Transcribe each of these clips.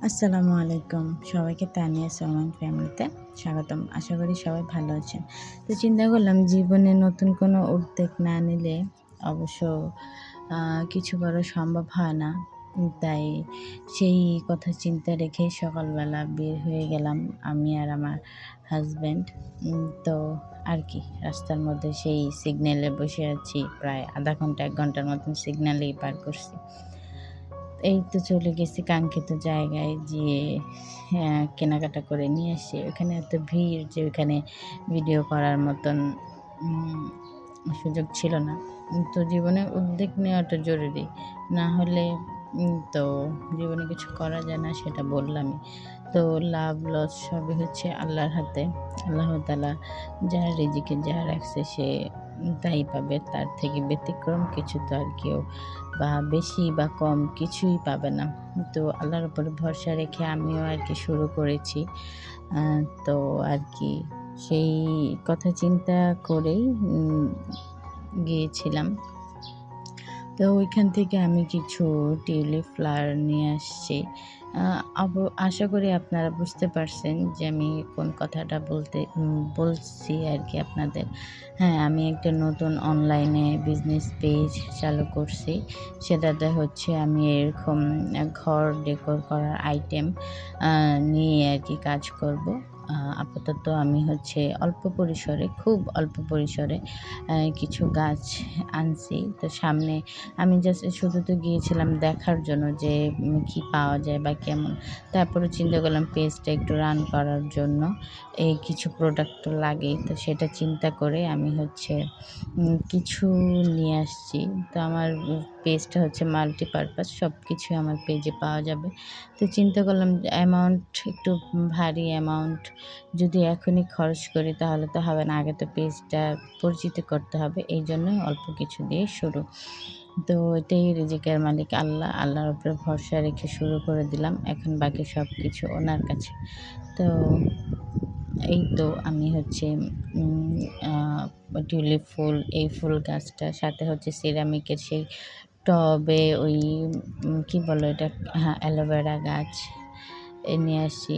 আসসালামু আলাইকুম। সবাইকে তানিয়া সালমান ফ্যামিলিতে স্বাগতম। আশা করি সবাই ভালো আছেন। তো চিন্তা করলাম জীবনে নতুন কোনো উদ্যোগ না নিলে অবশ্য আ কিছু করা সম্ভব হয় না। তাই সেই কথা চিন্তা রেখেই সকালবেলা বের হয়ে গেলাম আমি আর আমার হাসব্যান্ড। তো আর কি রাস্তার মধ্যে সেই সিগন্যালে বসে আছি। প্রায় ০.৫ ঘন্টা ১ ঘন্টার মতন সিগন্যালেই পার করছি। এই তো চলে গেছি কাঙ্ক্ষিত জায়গায় যেয়ে কেনাকাটা করে নিয়ে আসি। ওখানে এত ভিড় যে ওখানে ভিডিও করার মতন উম সুযোগ ছিল না। তো জীবনে উদ্যোগ নেওয়াটা জরুরি। না হলে তো জীবনে কিছু করা যায় না সেটা বললামই। তো লাভ লস সবই হচ্ছে আল্লাহর হাতে। আল্লাহ তাআলা যার রিজিকে যা রাখছে সে তাই পাবে। তার থেকে ব্যতিক্রম কিছু তো আর কেউ বা বেশি বা কম কিছুই পাবে না। তো আল্লাহর উপরে ভরসা রেখে আমিও আরকি শুরু করেছি। আ তো আরকি সেই কথা চিন্তা করেই গিয়েছিলাম। তো ওইখান থেকে আমি কিছু টিউলিপ ফ্লাওয়ার নিয়ে আসছি। আ আশা করি আপনারা বুঝতে পারছেন যে আমি কোন কথাটা বলছি আরকি আপনাদের। হ্যাঁ, আমি একটা নতুন অনলাইনে বিজনেস পেজ চালু করছি। সেটাতে হচ্ছে আমি এরকম ঘর ডেকোর করার আইটেম আ নিয়ে আরকি কাজ করব। আপাতত আমি হচ্ছে অল্প পরিসরে, খুব অল্প পরিসরে কিছু গাছ আনছি। তো সামনে আমি জাস্ট শুধু তো গিয়েছিলাম দেখার জন্য যে কি পাওয়া যায় বা কেমন। তারপরে চিন্তা করলাম পেজটা একটু রান করার জন্য এই কিছু প্রোডাক্ট তো লাগেই। তো সেটা চিন্তা করে আমি হচ্ছে কিছু নিয়ে আসছি। তো আমার পেজটা হচ্ছে মাল্টিপারপাস সবকিছুই আমার পেজে পাওয়া যাবে। তো চিন্তা করলাম যে অ্যামাউন্ট একটু ভারী অ্যামাউন্ট যদি এখনই খরচ করি তাহলে তো হবে না। আগে তো পেজটা পরিচিত করতে হবে। এইজন্যই অল্প কিছু দিয়ে শুরু। তো এটাই রিজিকের মালিক আল্লাহ। আল্লাহর উপরে ভরসা রেখে শুরু করে দিলাম। এখন বাকি সবকিছু ওনার কাছে। তো এই তো আমি হচ্ছে উম আ টিউলিপ ফুল, এই ফুল গাছটার সাথে হচ্ছে সিরামিকের সেই টবে ওই কি বলে এটা? হ্যাঁ, অ্যালোভেরা গাছ নিয়ে আসছি।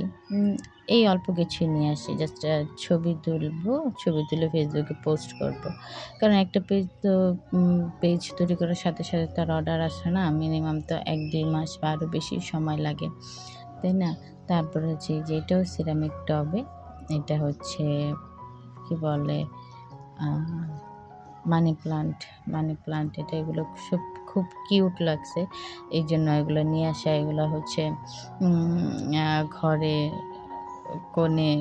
এই অল্প কিছুই নিয়ে আসছি। জাস্ট ছবি তুলবো, ছবি তুলে ফেসবুকে পোস্ট করব। কারণ একটা পেজ তৈরি করার সাথে, সাথে তার অর্ডার আসে না। মিনিমাম তো ১-২ মাস বা আরও বেশি সময় লাগে। তাই না? তারপর হচ্ছে এই যে এটাও সিরামিক টবে। এটা হচ্ছে কি বলে? আ মানি প্লান্ট এটা এগুলো সব খুব কিউট লাগছে। এইজন্য এগুলো নিয়ে আসা। এগুলো হচ্ছে উম আ ঘরে কোণে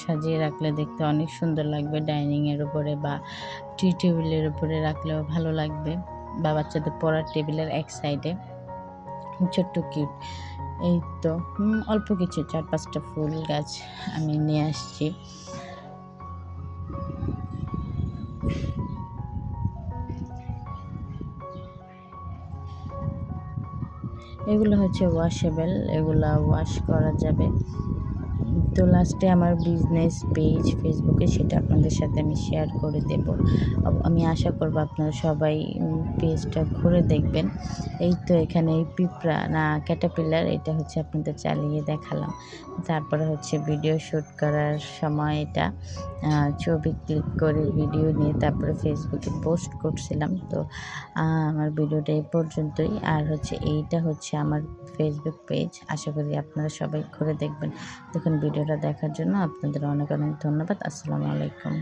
সাজিয়ে রাখলে দেখতে অনেক সুন্দর লাগবে। ডাইনিং এর উপরে বা টি টেবিলের উপরে রাখলেও ভালো লাগবে বা বাচ্চাদের পড়ার টেবিলের এক সাইডে ছোট্ট কিউট। এই তো অল্প কিছু ৪-৫ টা ফুল গাছ আমি নিয়ে আসছি। এগুলো হচ্ছে ওয়াশেবল, এগুলা ওয়াশ করা যাবে। তো লাস্টে আমার বিজনেস পেজ ফেসবুকে সেটা আপনাদের সাথে আমি শেয়ার করে দেব। আমি আশা করব আপনারা সবাই পেজটা ঘুরে দেখবেন। এই তো এখানে এই পিঁপড়া না ক্যাটারপিলার এটা হচ্ছে আপনাদের চালিয়ে দেখালাম। তারপরে হচ্ছে ভিডিও শুট করার সময় এটা ছবি ক্লিক করে ভিডিও নিয়ে তারপরে ফেসবুকে পোস্ট করছিলাম। তো আমার ভিডিওটা এই পর্যন্তই। আর হচ্ছে এইটা হচ্ছে আমার ফেসবুক পেজ। আশা করি আপনারা সবাই ঘুরে দেখবেন। দেখুন ভিডিওটা দেখার জন্য আপনাদের অনেক, অনেক ধন্যবাদ। আসসালামু আলাইকুম।